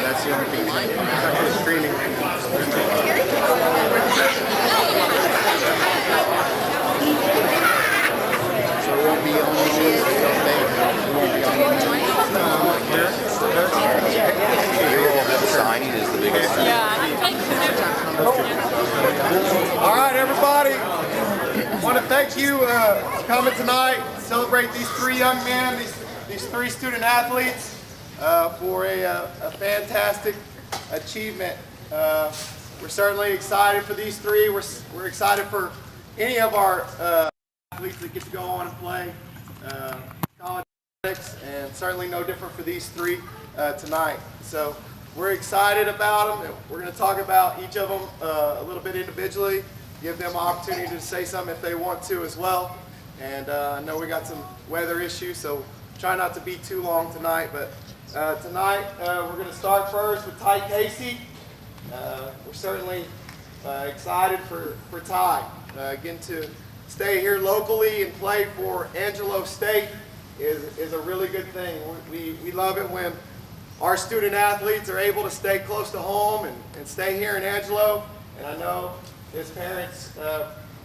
That's the only thing. Screening. So it won't be on the news. It won't be on the news. Signing is the biggest thing. All right, everybody. I want to thank you for coming tonight. Celebrate these three young men, these three student athletes for a fantastic achievement. We're certainly excited for these three. We're excited for any of our athletes that get to go on and play college athletics, and certainly no different for these three tonight. So we're excited about them. We're going to talk about each of them a little bit individually, give them an opportunity to say something if they want to as well. And I know we got some weather issues, so try not to be too long tonight. But tonight we're going to start first with Ty Casey. We're certainly excited for Ty. Getting to stay here locally and play for Angelo State is a really good thing. We love it when our student athletes are able to stay close to home and stay here in Angelo. And I know his parents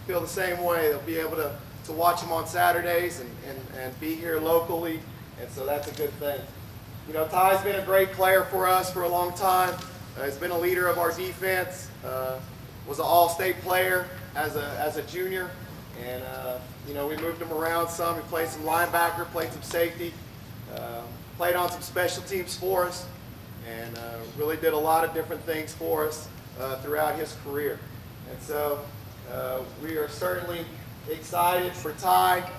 feel the same way. They'll be able to watch him on Saturdays and be here locally, and so that's a good thing. You know, Ty's been a great player for us for a long time. He's been a leader of our defense, was an all-state player as a junior, and you know, we moved him around some. He played some linebacker, played some safety, played on some special teams for us, and really did a lot of different things for us throughout his career. And so we are certainly excited for Ty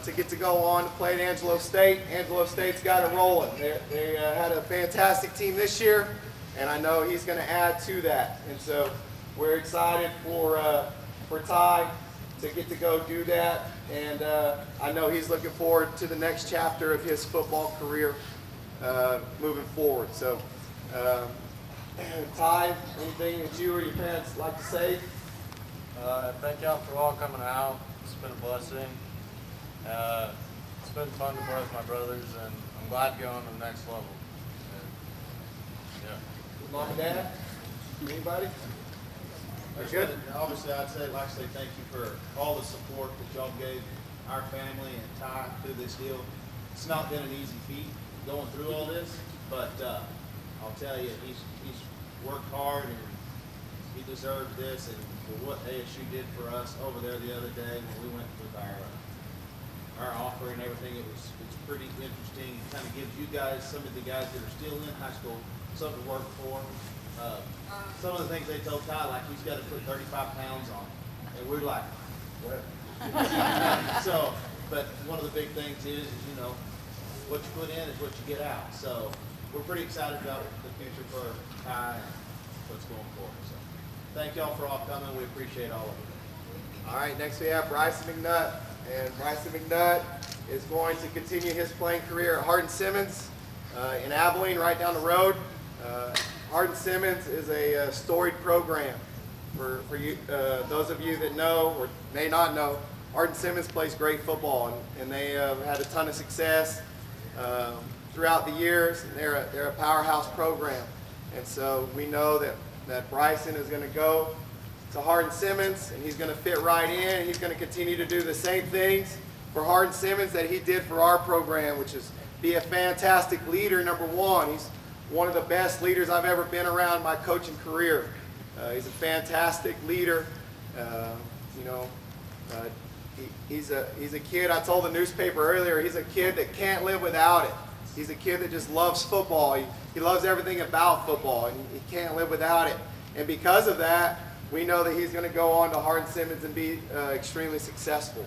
to get to go on to play at Angelo State. Angelo State's got it rolling. They had a fantastic team this year, and I know he's going to add to that. And so we're excited for Ty to get to go do that. And I know he's looking forward to the next chapter of his football career moving forward. So Ty, anything that you or your parents like to say? Thank y'all for all coming out. It's been a blessing. It's been fun to play with my brothers, and I'm glad to go on to the next level. Yeah. Mom and Dad? Anybody? Good. Obviously, I'd say thank you for all the support that y'all gave our family and Ty through this deal. It's not been an easy feat going through all this, but I'll tell you, he's worked hard and he deserved this. And for what ASU did for us over there the other day when we went with our offer and everything, it's pretty interesting. It kind of gives you guys, some of the guys that are still in high school, something to work for. Some of the things they told Ty, like he's got to put 35 pounds on, and we're like, what? So, but one of the big things is, you know, what you put in is what you get out. So we're pretty excited about the future for Ty and what's going forward. So thank y'all for all coming. We appreciate all of it. All right, next we have Bryson McNutt. And Bryson McNutt is going to continue his playing career at Hardin-Simmons in Abilene, right down the road. Hardin-Simmons is a storied program. For you, those of you that know or may not know, Hardin-Simmons plays great football, and they had a ton of success throughout the years. And they're a powerhouse program, and so we know that Bryson is going to go to Hardin-Simmons, and he's going to fit right in. He's going to continue to do the same things for Hardin-Simmons that he did for our program, which is be a fantastic leader, number one. He's one of the best leaders I've ever been around in my coaching career. He's a fantastic leader. You know, he's a kid. I told the newspaper earlier, he's a kid that can't live without it. He's a kid that just loves football. He loves everything about football, and he can't live without it. And because of that, we know that he's going to go on to Hardin-Simmons and be extremely successful.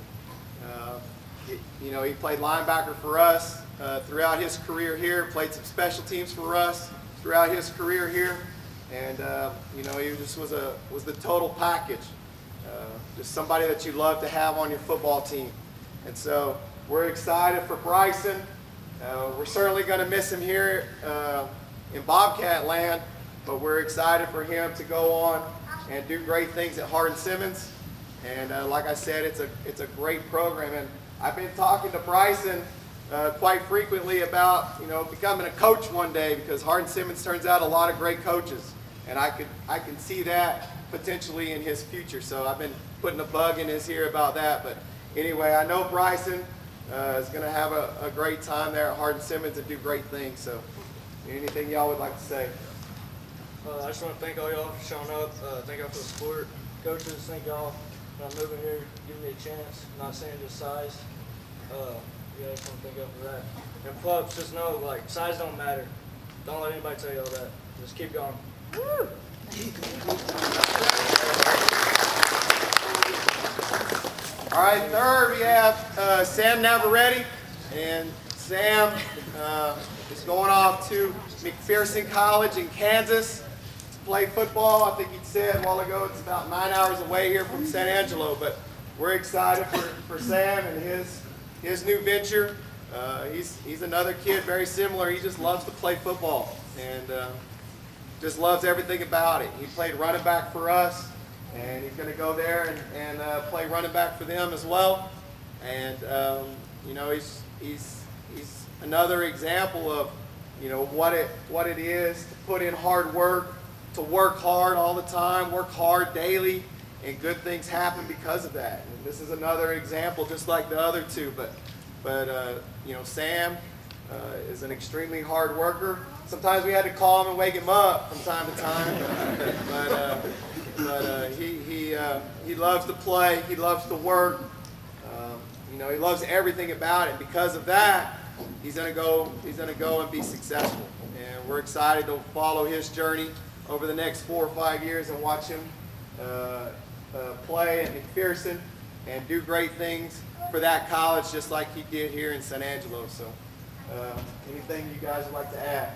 You know, he played linebacker for us throughout his career here, played some special teams for us throughout his career here. and you know, he just was the total package. Just somebody that you love to have on your football team. And so we're excited for Bryson. We're certainly going to miss him here in Bobcat land, but we're excited for him to go on and do great things at Hardin-Simmons. And like I said, it's a great program. And I've been talking to Bryson quite frequently about, you know, becoming a coach one day, because Hardin-Simmons turns out a lot of great coaches, and I can see that potentially in his future. So I've been putting a bug in his ear about that. But anyway, I know Bryson is going to have a great time there at Hardin-Simmons and do great things. So anything y'all would like to say? I just want to thank all y'all for showing up. Thank y'all for the support. Coaches, thank y'all for moving here, giving me a chance. I'm not saying just size. Yeah, I just want to thank y'all for that. And pups, just know, like, size don't matter. Don't let anybody tell y'all that. Just keep going. Woo! All right, third we have Sam Navarrete, and Sam is going off to Mcpherson College in Kansas to play football. I think he said a while ago it's about 9 hours away here from San Angelo, but we're excited for Sam and his new venture. He's another kid very similar. He just loves to play football and just loves everything about it. He played running back for us, and he's going to go there and play running back for them as well. And you know, he's another example of, you know, what it is to put in hard work, to work hard all the time, work hard daily, and good things happen because of that. And this is another example, just like the other two. But you know, Sam is an extremely hard worker. Sometimes we had to call him and wake him up from time to time. but he loves to play. He loves to work. You know, he loves everything about it. Because of that, he's gonna go and be successful. And we're excited to follow his journey over the next 4 or 5 years and watch him play at Mcpherson and do great things for that college, just like he did here in San Angelo. So anything you guys would like to add?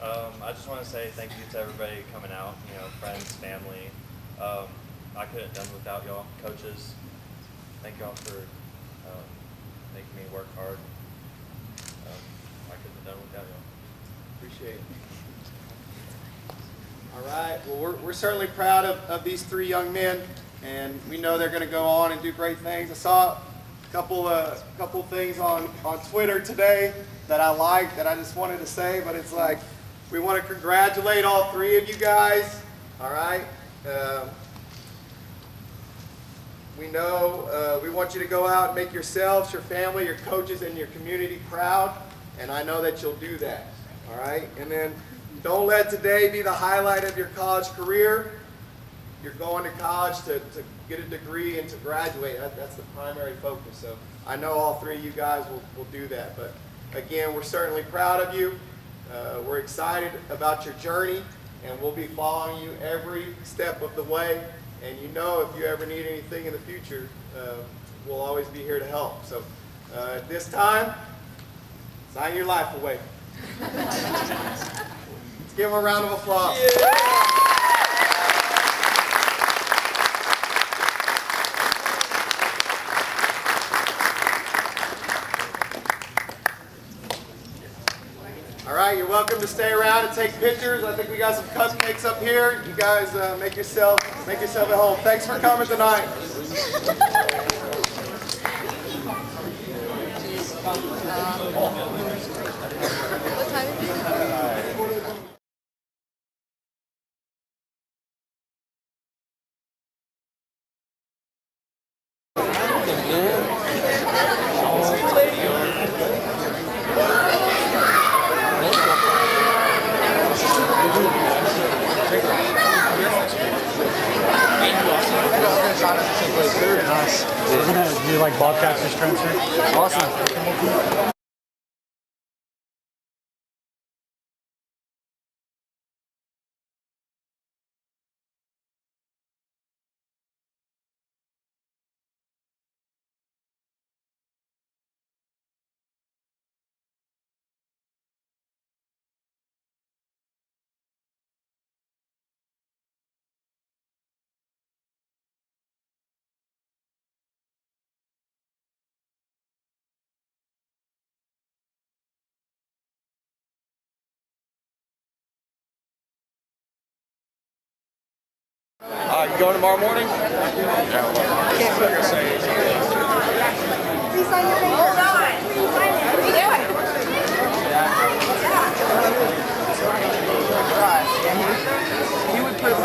I just want to say thank you to everybody coming out, you know, friends, family. I couldn't have done without y'all. Coaches, thank y'all for making me work hard. I couldn't have done without y'all. Appreciate it. All right. Well, we're certainly proud of these 3 young men, and we know they're going to go on and do great things. I saw a couple things on Twitter today that I liked that I just wanted to say, but it's like, we want to congratulate all 3 of you guys. All right. We know we want you to go out and make yourselves, your family, your coaches, and your community proud, and I know that you'll do that. All right. And then don't let today be the highlight of your college career. You're going to college to get a degree and to graduate. That's the primary focus. So I know all 3 of you guys will do that. But again, we're certainly proud of you. We're excited about your journey, and we'll be following you every step of the way. And you know, if you ever need anything in the future, we'll always be here to help. So at this time, sign your life away. Let's give them a round of applause. Yeah. All right, you're welcome to stay around and take pictures. I think we got some cupcakes up here. You guys make yourself at home. Thanks for coming tonight. What time is it? Nice. Do you like Bobcats this transfer? Awesome. You going tomorrow morning? Please sign your paper. Hold on. Please sign it. What are you doing? He would put it on.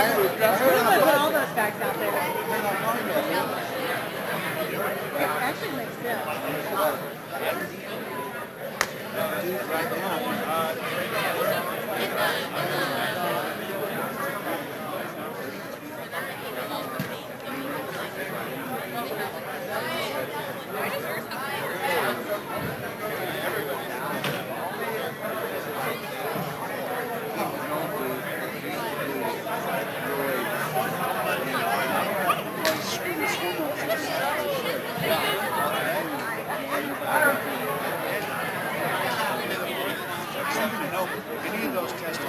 All those bags out there. Actually makes sense. Any of those tests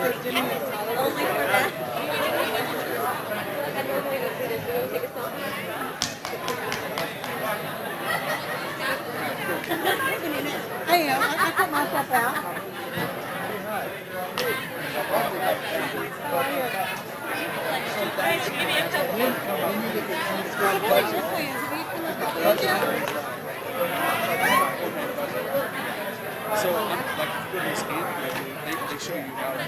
I am. I put myself out. So, like, for this game, they show you how to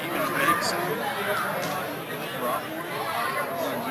even make some rock on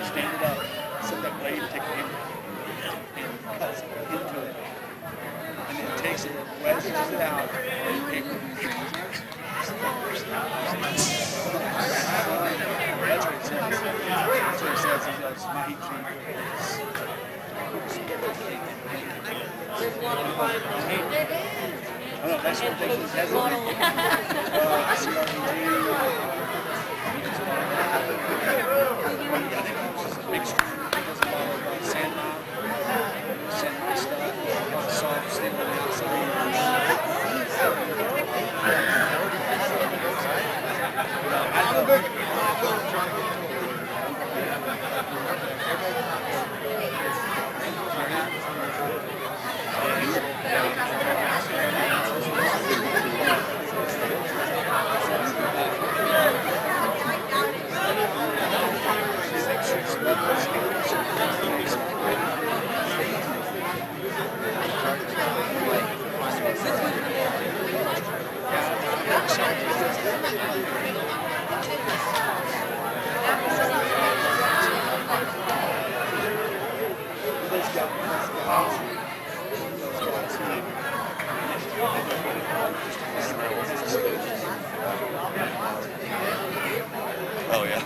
stand it up, set that blade, take it in, and cuts into it. And then takes it, wedges it out, and paper. That's what it says. That's what it says. He does my heat treat. I know, that's what they says. Big sand stuff, soft, stay on the outside. Oh yeah.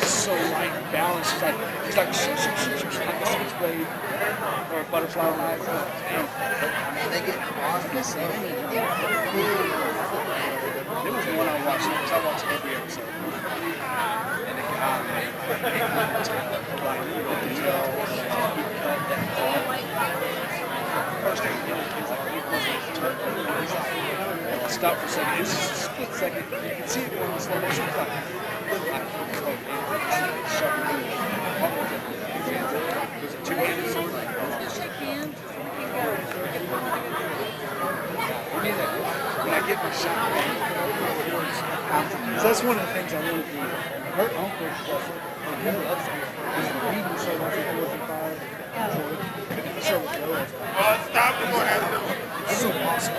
So light and balanced. It's like a switchblade or a butterfly knife. They get lost in the same. There was one I watched because I watched every episode. second. It's just a split second. You can see it when it's slow motion. It's like, look like it's like, was it two-handed sword? Shake hands. When I get my shot, so that's one of the things I really do. Her uncle reading so much at 4 and 5. So stop the one. It's so awesome.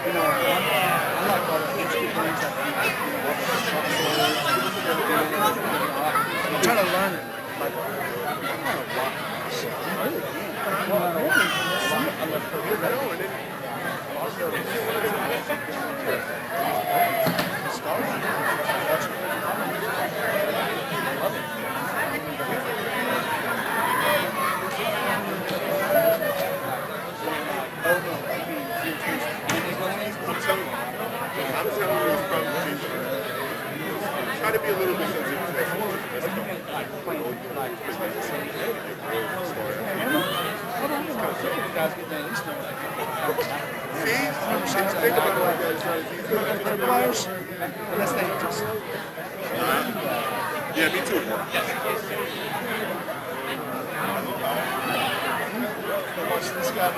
You know, I like all the history things I'm trying to learn it. Like, I want to watch. I really can. Try to be a little bit sensitive to that. Yeah, me too. Watch this guy.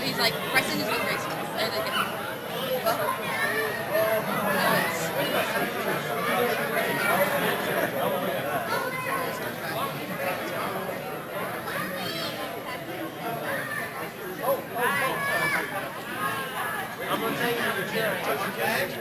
He's like, Bryson is with Grace. They're like, I'm going to take you to the chair and touch your cage.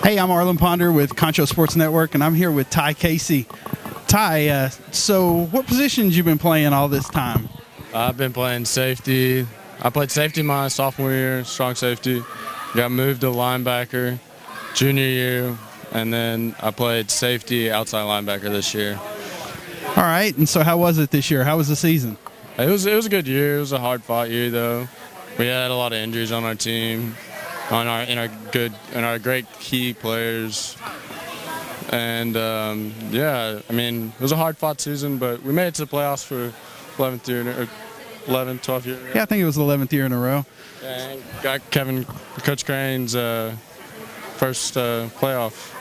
Hey, I'm Arlen Ponder with Concho Sports Network, and I'm here with Ty Casey. Ty, so what positions you been playing all this time? I've been playing safety. I played safety my sophomore year, strong safety. Got moved to linebacker junior year, and then I played safety, outside linebacker this year. All right, and so how was it this year? How was the season? It was a good year. It was a hard-fought year, though. We had a lot of injuries on our team, in our great key players, and yeah, I mean, it was a hard-fought season, but we made it to the playoffs for 12th year. Yeah, I think it was the 11th year in a row. Yeah, and got Coach Crane's first playoff.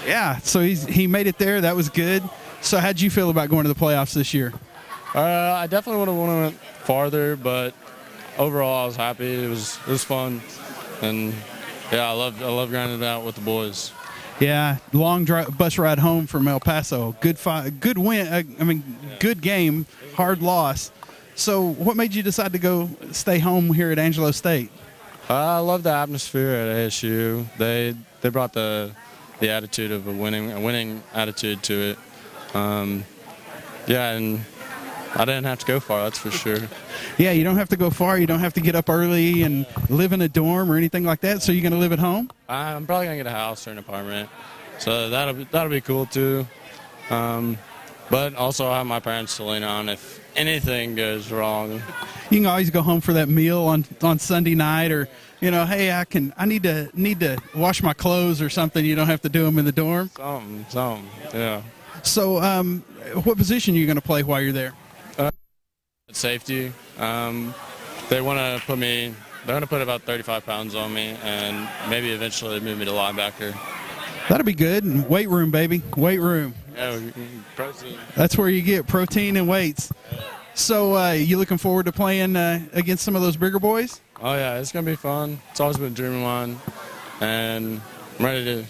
Yeah, so he made it there. That was good. So how'd you feel about going to the playoffs this year? I definitely would have went farther, but overall I was happy. It was fun, and yeah, I love grinding it out with the boys. Yeah, long bus ride home from El Paso. Good win. Good game, hard loss. So what made you decide to stay home here at Angelo State? I love the atmosphere at ASU. They brought the attitude of a winning attitude to it. Yeah, and I didn't have to go far, that's for sure. Yeah, you don't have to go far. You don't have to get up early and live in a dorm or anything like that. So you're going to live at home? I'm probably going to get a house or an apartment. So that'll be cool too. But also I have my parents to lean on if anything goes wrong. You can always go home for that meal on Sunday night, or hey, I need to wash my clothes or something. You don't have to do them in the dorm. Something, yeah. So, what position are you going to play while you're there? Safety. They want to put about 35 pounds on me, and maybe eventually move me to linebacker. That'll be good. And weight room, baby. Weight room. Yeah, protein. That's where you get protein and weights. So you looking forward to playing against some of those bigger boys? Oh, yeah, it's going to be fun. It's always been a dream of mine, and I'm ready to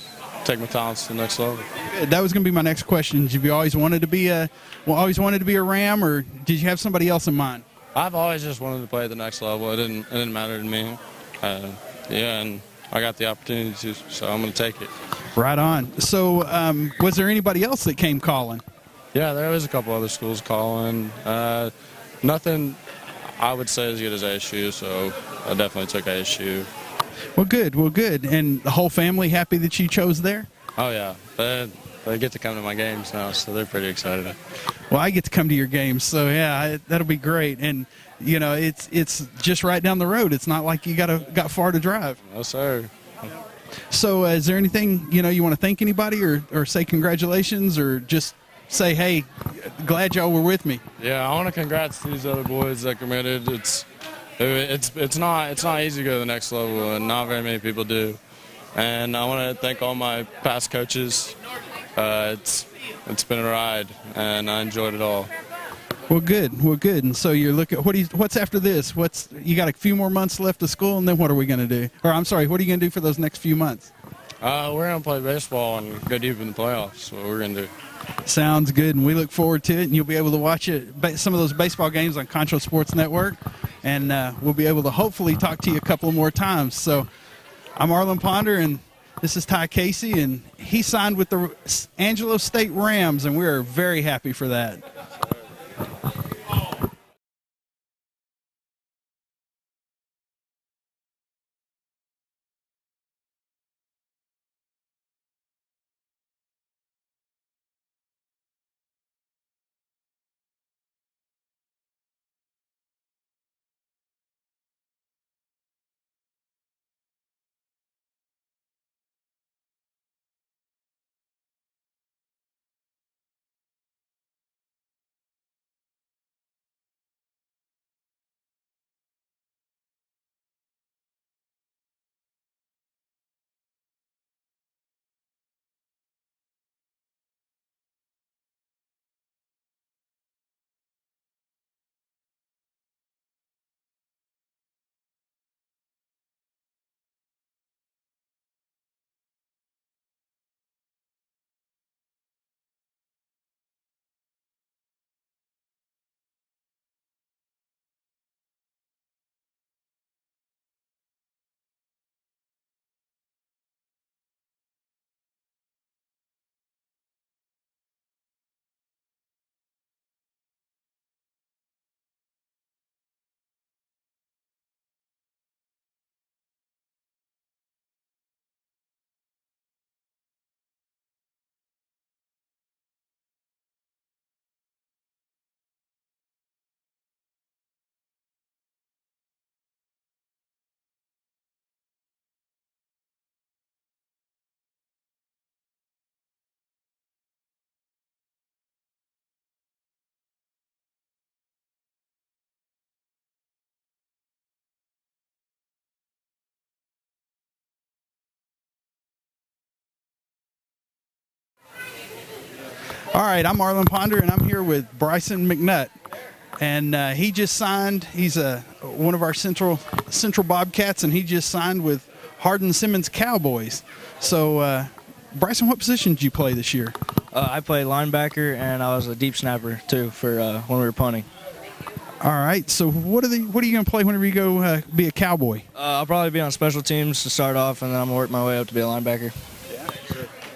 take my talents to the next level. That was going to be my next question. Have you always wanted to be a Ram, or did you have somebody else in mind? I've always just wanted to play at the next level. It didn't matter to me. And I got the opportunity to, so I'm going to take it. Right on. So was there anybody else that came calling? Yeah, there was a couple other schools calling. Nothing I would say as good as ASU, so I definitely took ASU. Well, good. And the whole family happy that you chose there? Oh, yeah. They get to come to my games now, so they're pretty excited. Well, I get to come to your games, so yeah, that'll be great. And you know, it's just right down the road. It's not like you got far to drive. No, sir. So, is there anything you want to thank anybody, or say congratulations, or just say, hey, glad y'all were with me? Yeah, I want to congrats to these other boys that committed. It's not easy to go to the next level, and not very many people do. And I want to thank all my past coaches. It's been a ride, and I enjoyed it all. Well, good. And so you're looking. What's after this? You got a few more months left of school, and then what are we going to do? Or I'm sorry, what are you going to do for those next few months? We're going to play baseball and go deep in the playoffs. What we're going to do. Sounds good, and we look forward to it. And you'll be able to watch some of those baseball games on Concho Sports Network, and we'll be able to hopefully talk to you a couple more times. So I'm Arlen Ponder, and this is Ty Casey, and he signed with the Angelo State Rams, and we are very happy for that. All right, I'm Arlen Ponder, and I'm here with Bryson McNutt, and he just signed. He's one of our Central Bobcats, and he just signed with Hardin Simmons Cowboys. So, Bryson, what position did you play this year? I played linebacker, and I was a deep snapper too for when we were punting. All right. So, what are you going to play whenever you go be a Cowboy? I'll probably be on special teams to start off, and then I'm gonna work my way up to be a linebacker.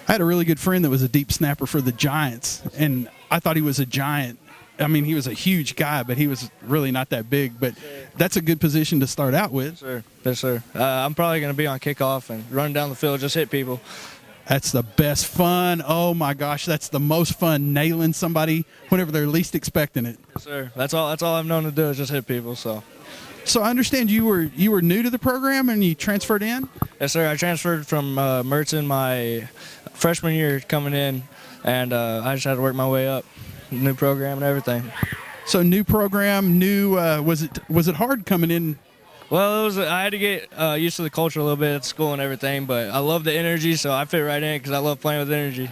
I had a really good friend that was a deep snapper for the Giants, and I thought he was a giant. I mean, he was a huge guy, but he was really not that big. But that's a good position to start out with. Yes, sir. I'm probably going to be on kickoff and run down the field, just hit people. That's the best fun. Oh, my gosh, that's the most fun, nailing somebody whenever they're least expecting it. Yes, sir. That's all I've known to do is just hit people. So I understand you were new to the program and you transferred in? Yes, sir. I transferred from Mcpherson my freshman year coming in, and I just had to work my way up. New program and everything. So new program, was it hard coming in Well, I had to get used to the culture a little bit at school and everything, but I love the energy, so I fit right in because I love playing with energy.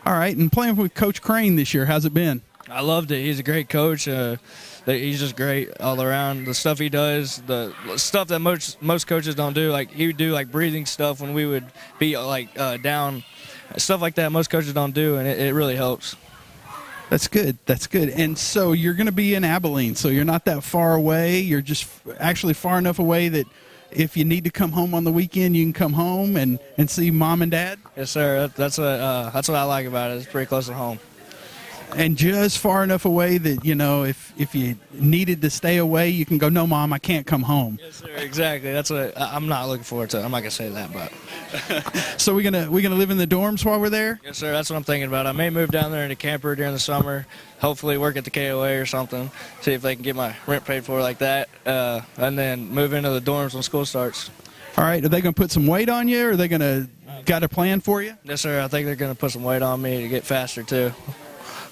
All right, and playing with Coach Crane this year, how's it been? I loved it. He's a great coach. He's just great all around. The stuff he does, the stuff that most coaches don't do, like he would do like breathing stuff when we would be like down, stuff like that. Most coaches don't do, and it really helps. That's good. That's good. And so you're going to be in Abilene, so you're not that far away. You're just actually far enough away that if you need to come home on the weekend, you can come home and see mom and dad. Yes, sir. That's what I like about it. It's pretty close to home. And just far enough away that, you know, if you needed to stay away, you can go, no, Mom, I can't come home. Yes, sir. Exactly. That's what I'm not looking forward to. I'm not going to say that, but. So we're gonna live in the dorms while we're there? Yes, sir. That's what I'm thinking about. I may move down there in a camper during the summer, hopefully work at the KOA or something, see if they can get my rent paid for like that, and then move into the dorms when school starts. All right. Are they going to put some weight on you, or are they going to got a plan for you? Yes, sir. I think they're going to put some weight on me to get faster, too.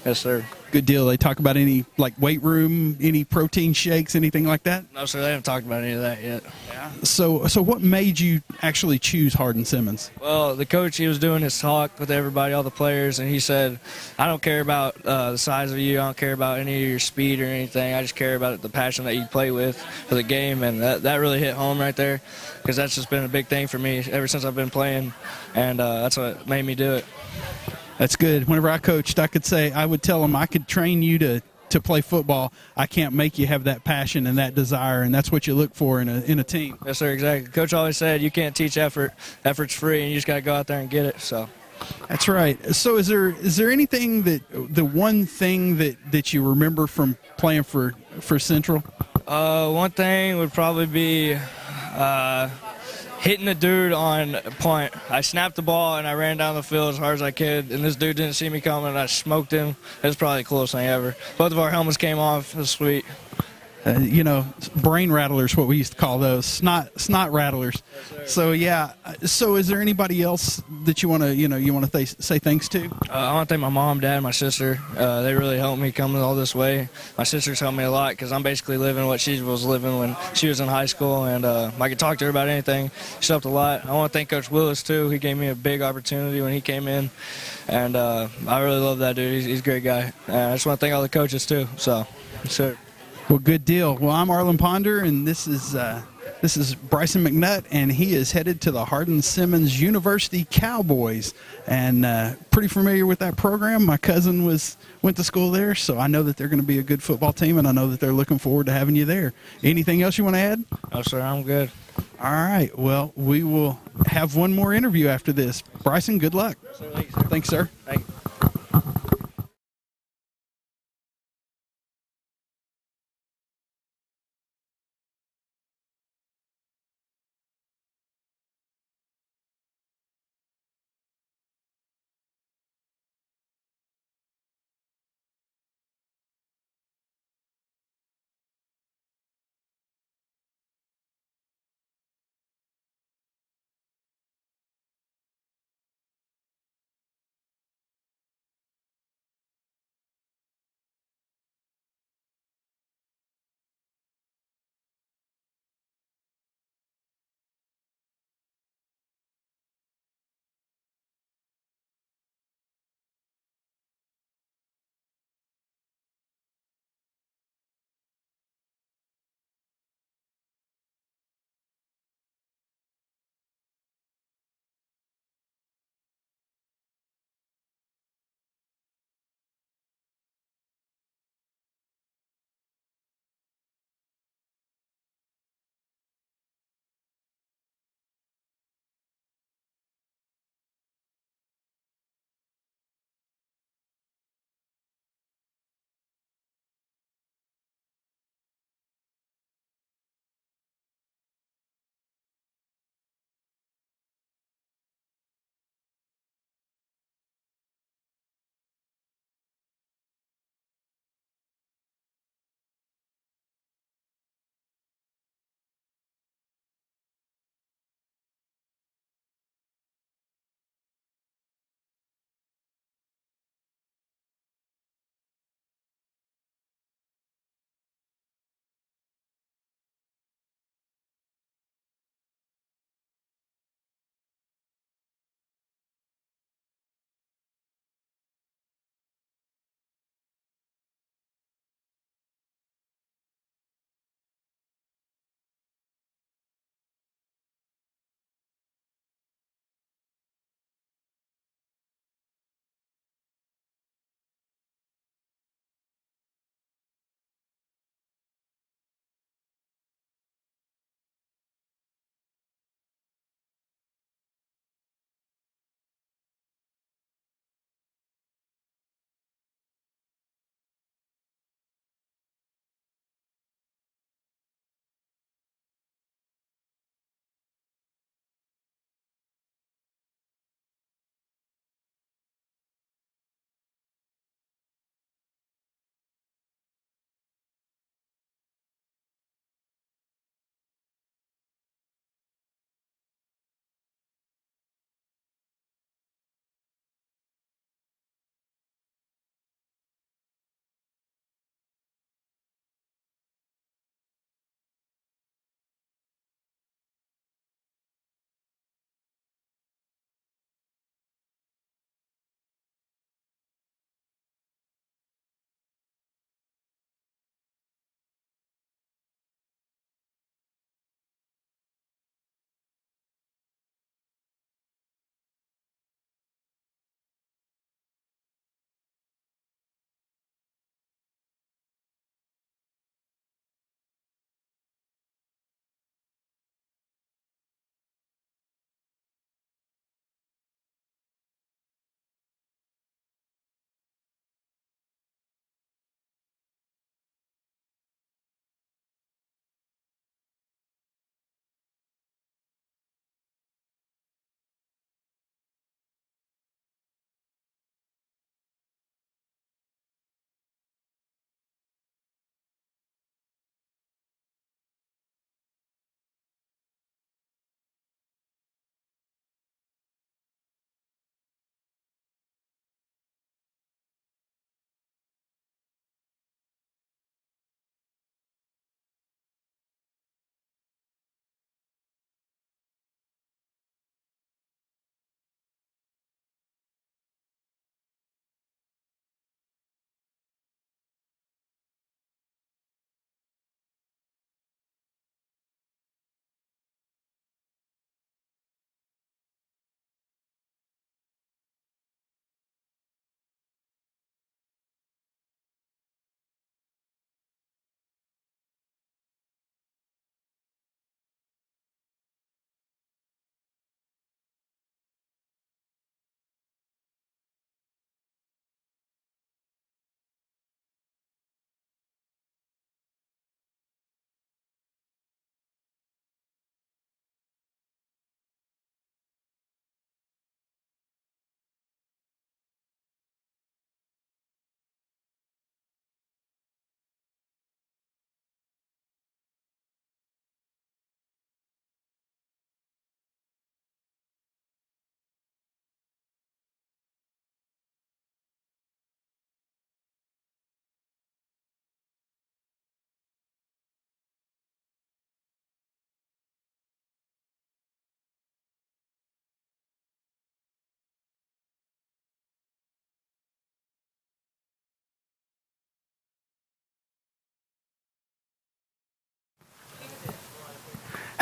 Yes, sir. Good deal. They talk about any, like, weight room, any protein shakes, anything like that? No, sir. They haven't talked about any of that yet. Yeah. So what made you actually choose Hardin-Simmons? Well, the coach, he was doing his talk with everybody, all the players, and he said, I don't care about the size of you. I don't care about any of your speed or anything. I just care about the passion that you play with for the game, and that really hit home right there because that's just been a big thing for me ever since I've been playing, and that's what made me do it. That's good. Whenever I coached, I would tell them I could train you to play football. I can't make you have that passion and that desire, and that's what you look for in a team. Yes, sir, exactly. Coach always said you can't teach effort. Effort's free, and you just got to go out there and get it. So. That's right. So is there anything the one thing that you remember from playing for Central? One thing would probably be hitting a dude on punt. I snapped the ball and I ran down the field as hard as I could, and this dude didn't see me coming, and I smoked him. It was probably the coolest thing ever. Both of our helmets came off. It was sweet. You know, brain rattlers, what we used to call those, snot rattlers. Yes, so yeah. So is there anybody else that you want to say thanks to? I want to thank my mom, dad, and my sister. They really helped me come all this way. My sister's helped me a lot because I'm basically living what she was living when she was in high school, and I could talk to her about anything. She helped a lot. I want to thank Coach Willis too. He gave me a big opportunity when he came in, and I really love that dude. He's a great guy. I just want to thank all the coaches too. So, sure. Well, good deal. Well, I'm Arlen Ponder, and this is Bryson McNutt, and he is headed to the Hardin-Simmons University Cowboys, and pretty familiar with that program. My cousin went to school there, so I know that they're going to be a good football team, and I know that they're looking forward to having you there. Anything else you want to add? No, sir, I'm good. All right. Well, we will have one more interview after this. Bryson, good luck. Thanks, sir. Thank you.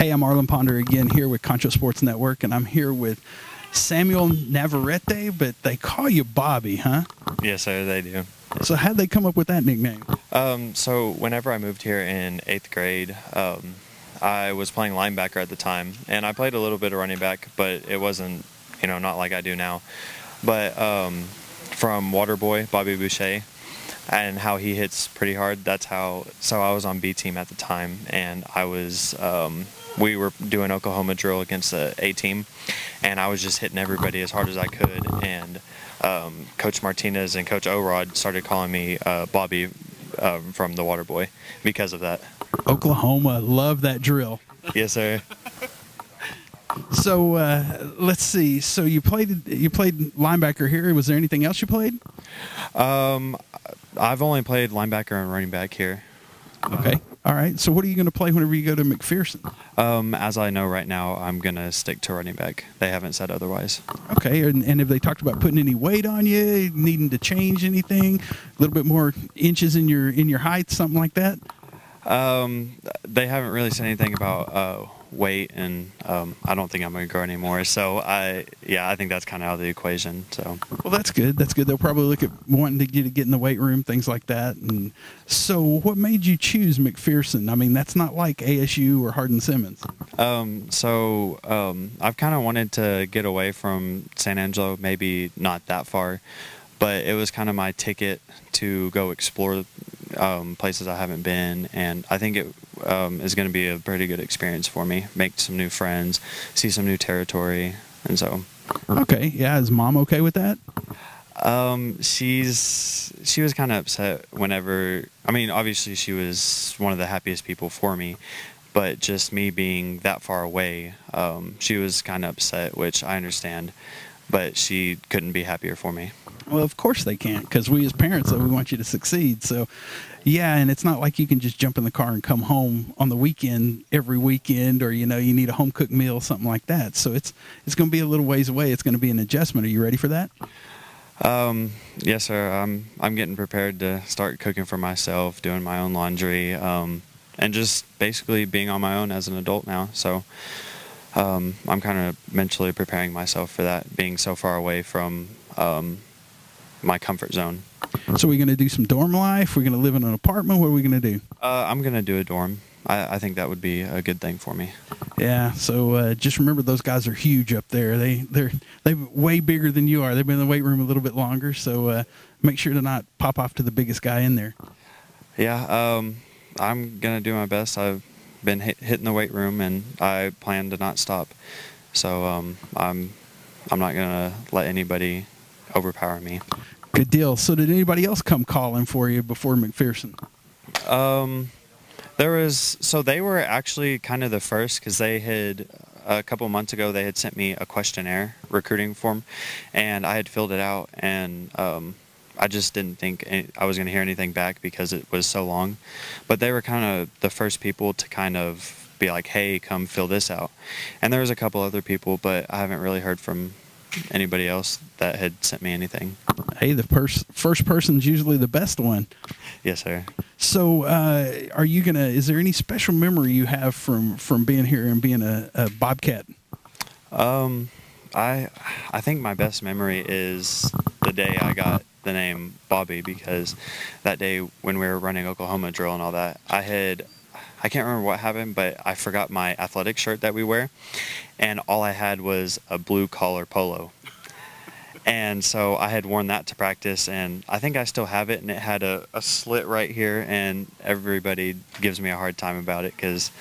Hey, I'm Arlen Ponder again here with Concho Sports Network, and I'm here with Samuel Navarrete, but they call you Bobby, huh? Yes, sir, they do. So how'd they come up with that nickname? So whenever I moved here in 8th grade, I was playing linebacker at the time, and I played a little bit of running back, but it wasn't, not like I do now. But from Waterboy, Bobby Boucher, and how he hits pretty hard, so I was on B team at the time, and I was, we were doing Oklahoma drill against the A team, and I was just hitting everybody as hard as I could, and Coach Martinez and Coach Orod started calling me Bobby from the Waterboy because of that. Oklahoma, love that drill. Yes, sir. So let's see. So you played linebacker here. Was there anything else you played? I've only played linebacker and running back here. Okay. All right. So what are you going to play whenever you go to Mcpherson? As I know right now, I'm going to stick to running back. They haven't said otherwise. Okay. And have they talked about putting any weight on you, needing to change anything, a little bit more inches in your height, something like that? They haven't really said anything about weight, and I don't think I'm going to grow anymore. So I think that's kind of out of the equation. So well, that's good. That's good. They'll probably look at wanting to get in the weight room, things like that. And so, what made you choose Mcpherson? I mean, that's not like ASU or Hardin-Simmons. I've kind of wanted to get away from San Angelo, maybe not that far, but it was kind of my ticket to go explore places I haven't been, and I think it is going to be a pretty good experience for me. Make some new friends, see some new territory, and so. Okay, yeah. Is Mom okay with that? She was kind of upset whenever. I mean, obviously she was one of the happiest people for me, but just me being that far away, she was kind of upset, which I understand. But she couldn't be happier for me. Well, of course they can't, because we as parents, we want you to succeed. So, yeah, and it's not like you can just jump in the car and come home on the weekend every weekend, or you need a home cooked meal, something like that. So it's going to be a little ways away. It's going to be an adjustment. Are you ready for that? Yes, sir. I'm getting prepared to start cooking for myself, doing my own laundry, and just basically being on my own as an adult now. So. I'm kind of mentally preparing myself for that, being so far away from my comfort zone. So we're going to do some dorm life? We're going to live in an apartment? What are we going to do? I'm going to do a dorm. I think that would be a good thing for me. Yeah, so just remember those guys are huge up there. They're way bigger than you are. They've been in the weight room a little bit longer, so make sure to not pop off to the biggest guy in there. Yeah, I'm going to do my best. I've been hitting the weight room, and I plan to not stop. So I'm not gonna let anybody overpower me. Good deal. So did anybody else come calling for you before Mcpherson? They were actually kind of the first, because they had a couple months ago they had sent me a questionnaire recruiting form, and I had filled it out, and I just didn't think I was going to hear anything back because it was so long. But they were kind of the first people to kind of be like, hey, come fill this out. And there was a couple other people, but I haven't really heard from anybody else that had sent me anything. Hey, the first person's usually the best one. Yes, sir. So is there any special memory you have from being here and being a Bobcat? I think my best memory is the day I got the name Bobby, because that day when we were running Oklahoma drill and all that, I can't remember what happened, but I forgot my athletic shirt that we wear, and all I had was a blue collar polo. And so I had worn that to practice, and I think I still have it, and it had a slit right here, and everybody gives me a hard time about it because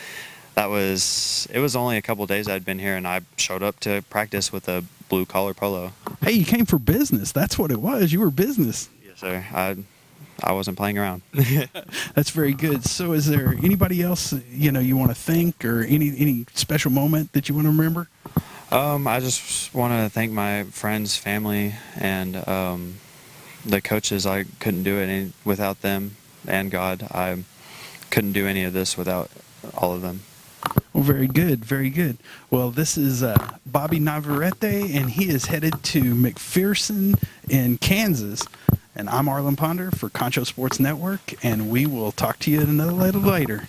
it was only a couple days I'd been here, and I showed up to practice with a blue collar polo. Hey, you came for business. That's what it was. You were business. Yes, sir. I wasn't playing around. That's very good. So is there anybody else, you want to thank, or any special moment that you want to remember? I just want to thank my friends, family, and the coaches. I couldn't do it without them, and God. I couldn't do any of this without all of them. Well, very good, very good. Well, this is Bobby Navarrete, and he is headed to Mcpherson in Kansas. And I'm Arlen Ponder for Concho Sports Network, and we will talk to you another later.